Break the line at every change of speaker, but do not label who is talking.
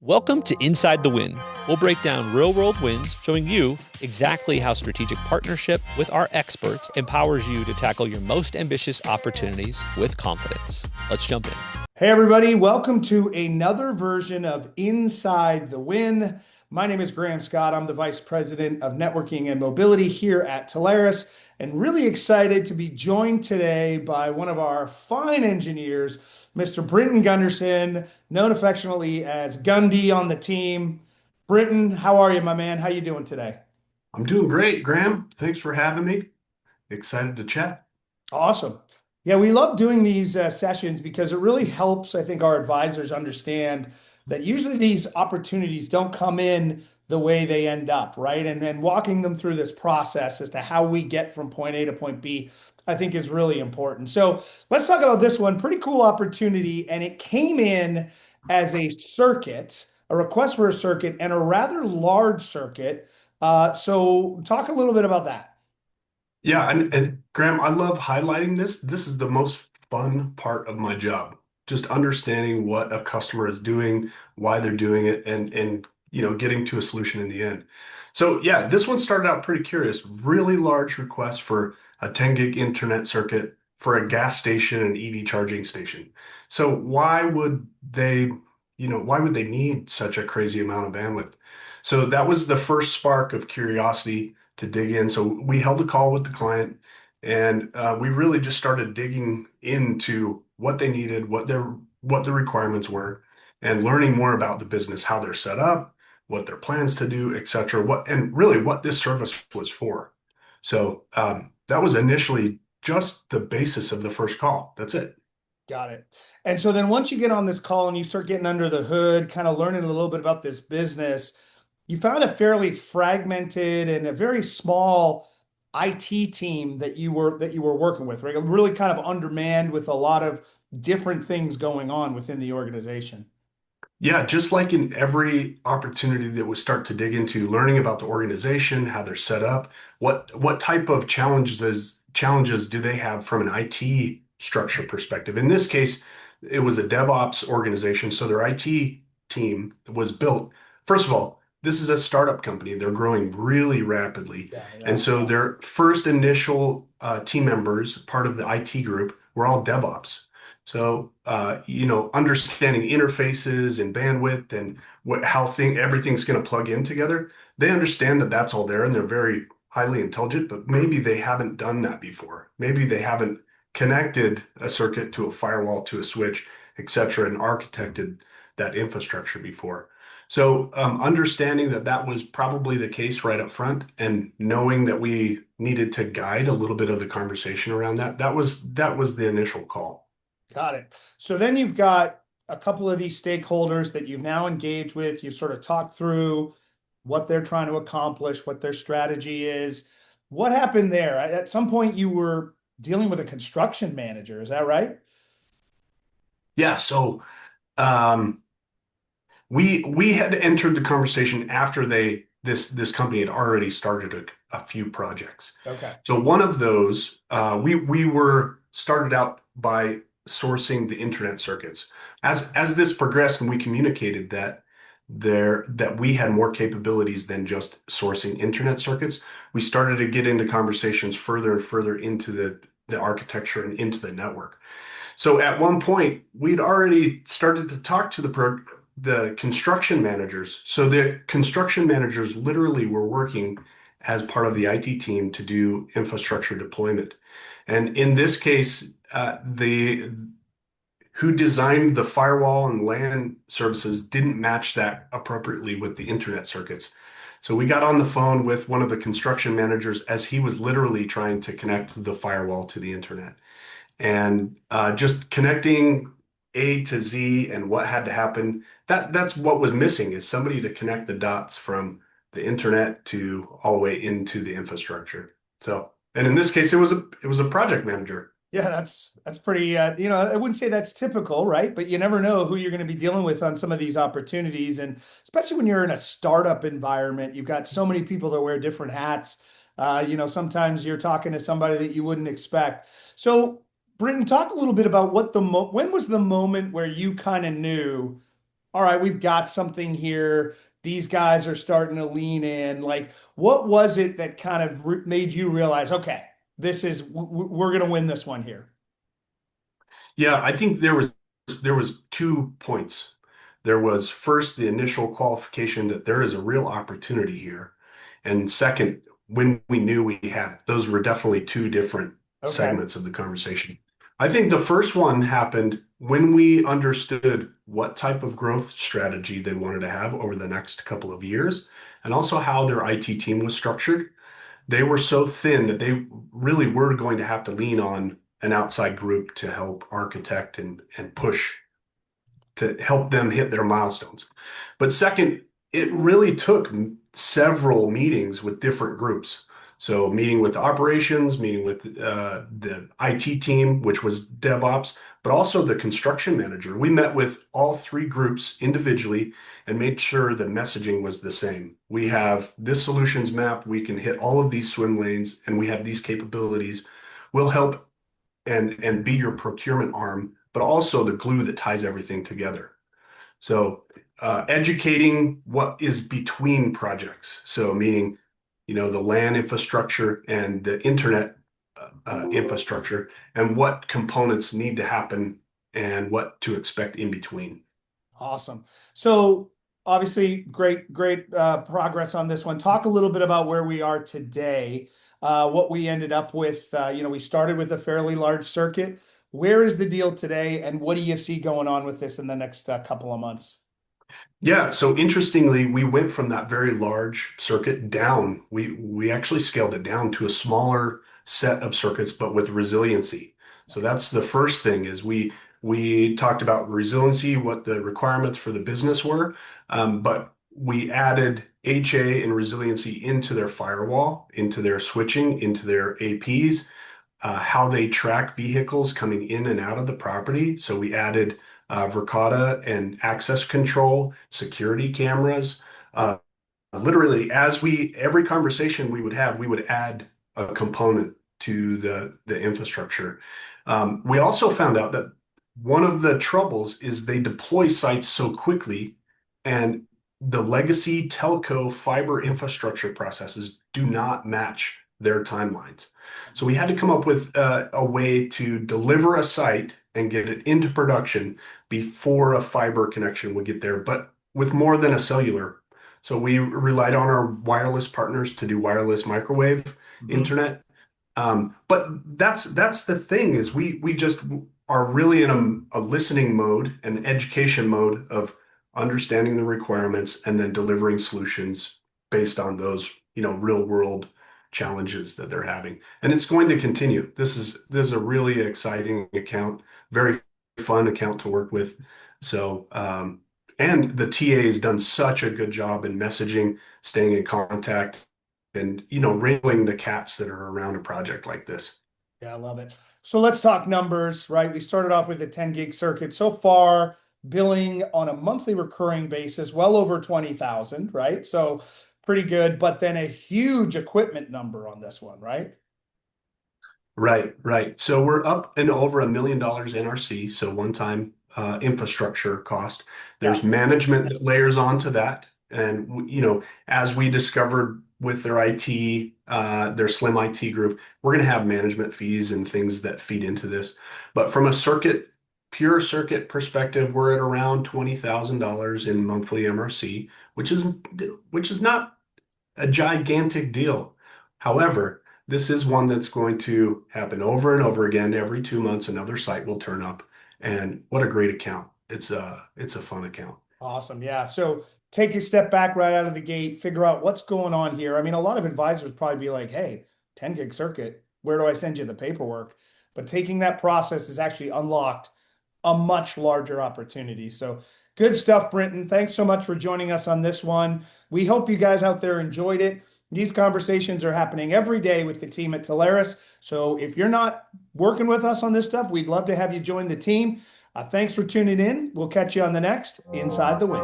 Welcome to Inside the Win. We'll break down real-world wins, showing you exactly how strategic partnership with our experts empowers you to tackle your most ambitious opportunities with confidence. Let's jump in.
Hey everybody, welcome to another version of Inside the Win. My name is Graeme Scott. I'm the Vice President of Networking and Mobility here at Telarus, and really excited to be joined today by one of our fine engineers, Mr. Brinton Gunderson, known affectionately as Gundy on the team. Brinton, how are you, my man? How you doing today?
I'm doing great, Graham. Thanks for having me. Excited to chat.
Awesome. Yeah, we love doing these sessions because it really helps, I think, our advisors understand that usually these opportunities don't come in the way they end up, right? And walking them through this process as to how we get from point A to point B, I think is really important. So let's talk about this one. Pretty cool opportunity. And it came in as a circuit, a request for a circuit, and a rather large circuit. So talk a little bit about that.
Yeah, and Graham, I love highlighting this. This is the most fun part of my job. Just understanding what a customer is doing, why they're doing it, and getting to a solution in the end. So yeah, this one started out pretty curious. Really large request for a 10 gig internet circuit for a gas station and EV charging station. So why would they need such a crazy amount of bandwidth? So that was the first spark of curiosity to dig in. So we held a call with the client, and we really just started digging into what they needed, what the requirements were, and learning more about the business, how they're set up, what their plans to do, et cetera, and really what this service was for. So that was initially just the basis of the first call. That's it.
Got it. And so then once you get on this call and you start getting under the hood, kind of learning a little bit about this business, you found a fairly fragmented and a very small IT team that you were working with, right? Really kind of undermanned with a lot of different things going on within the organization.
Yeah, just like in every opportunity that we start to dig into, learning about the organization, how they're set up, what type of challenges do they have from an IT structure perspective? In this case, it was a DevOps organization, so their IT team was built. First of all, this is a startup company. They're growing really rapidly.
Yeah,
And
yeah.
so their first initial team members, part of the IT group, were all DevOps. So, understanding interfaces and bandwidth and everything's going to plug in together, they understand that that's all there and they're very highly intelligent, but maybe they haven't done that before. Maybe they haven't connected a circuit to a firewall, to a switch, et cetera, and architected that infrastructure before. So, understanding that that was probably the case right up front and knowing that we needed to guide a little bit of the conversation around that was the initial call.
Got it. So then you've got a couple of these stakeholders that you've now engaged with. You've sort of talked through what they're trying to accomplish, what their strategy is. What happened there? At some point, you were dealing with a construction manager. Is that right?
Yeah, so um, we had entered the conversation after this company had already started a few projects.
Okay.
So one of those we were started out by sourcing the internet circuits. As this progressed and we communicated that we had more capabilities than just sourcing internet circuits, we started to get into conversations further and further into the architecture and into the network. So at one point, we'd already started to talk to the construction managers. So the construction managers literally were working as part of the IT team to do infrastructure deployment. And in this case, the who designed the firewall and LAN services didn't match that appropriately with the internet circuits. So we got on the phone with one of the construction managers as he was literally trying to connect the firewall to the internet and just connecting A to Z and what had to happen. That's what was missing is somebody to connect the dots from the internet to all the way into the infrastructure. So, and in this case, it was a project manager.
Yeah, that's pretty, I wouldn't say that's typical, right? But you never know who you're going to be dealing with on some of these opportunities. And especially when you're in a startup environment, you've got so many people that wear different hats. Sometimes you're talking to somebody that you wouldn't expect. So, Britton, talk a little bit about when was the moment where you kind of knew all right, we've got something here. These guys are starting to lean in. Like, what was it that kind of made you realize, okay, this is we're going to win this one here?
Yeah, I think there was 2 points. There was first the initial qualification that there is a real opportunity here. And second, when we knew we had it. Those were definitely two different
Okay.
segments of the conversation. I think the first one happened when we understood what type of growth strategy they wanted to have over the next couple of years, and also how their IT team was structured. They were so thin that they really were going to have to lean on an outside group to help architect and push to help them hit their milestones. But second, it really took several meetings with different groups. So meeting with operations, meeting with the IT team, which was DevOps, but also the construction manager. We met with all three groups individually and made sure the messaging was the same. We have this solutions map. We can hit all of these swim lanes, and we have these capabilities. We'll help and be your procurement arm, but also the glue that ties everything together. So educating what is between projects. So meaning, the LAN infrastructure and the internet infrastructure and what components need to happen and what to expect in between.
Awesome. So obviously, great progress on this one. Talk a little bit about where we are today, what we ended up with. We started with a fairly large circuit. Where is the deal today, and what do you see going on with this in the next couple of months?
Yeah, so interestingly, we went from that very large circuit down. We actually scaled it down to a smaller set of circuits, but with resiliency. So that's the first thing is we talked about resiliency, what the requirements for the business were, but we added HA and resiliency into their firewall, into their switching, into their APs, how they track vehicles coming in and out of the property. So we added Verkada and access control, security cameras. Literally, every conversation we would have, we would add a component to the infrastructure. We also found out that one of the troubles is they deploy sites so quickly, and the legacy telco fiber infrastructure processes do not match their timelines. So we had to come up with a way to deliver a site and get it into production before a fiber connection would get there, but with more than a cellular. So we relied on our wireless partners to do wireless microwave
Mhm.
internet. But that's the thing is we just are really in a listening mode, an education mode of understanding the requirements and then delivering solutions based on those, real world challenges that they're having. And it's going to continue. This is a really exciting account, very fun account to work with. So and the TA has done such a good job in messaging, staying in contact, and wrangling the cats that are around a project like this.
Yeah, I love it. So let's talk numbers, right? We started off with a 10 gig circuit. So far, billing on a monthly recurring basis, well over 20,000, right? So pretty good, but then a huge equipment number on this one, right?
Right, right. So we're up and over $1 million NRC, so one-time infrastructure cost.
Yeah.
There's management that layers onto that, and as we discovered with their IT, their slim IT group, we're going to have management fees and things that feed into this. But from a pure circuit perspective, we're at around $20,000 in monthly MRC, which is not a gigantic deal. However, this is one that's going to happen over and over again. Every 2 months, another site will turn up. And what a great account. It's a fun account.
Awesome. Yeah. So take a step back right out of the gate, figure out what's going on here. I mean, a lot of advisors probably be like, hey, 10 gig circuit, where do I send you the paperwork? But taking that process has actually unlocked a much larger opportunity. So good stuff, Brinton. Thanks so much for joining us on this one. We hope you guys out there enjoyed it. These conversations are happening every day with the team at Telarus. So if you're not working with us on this stuff, we'd love to have you join the team. Thanks for tuning in. We'll catch you on the next Inside the Win.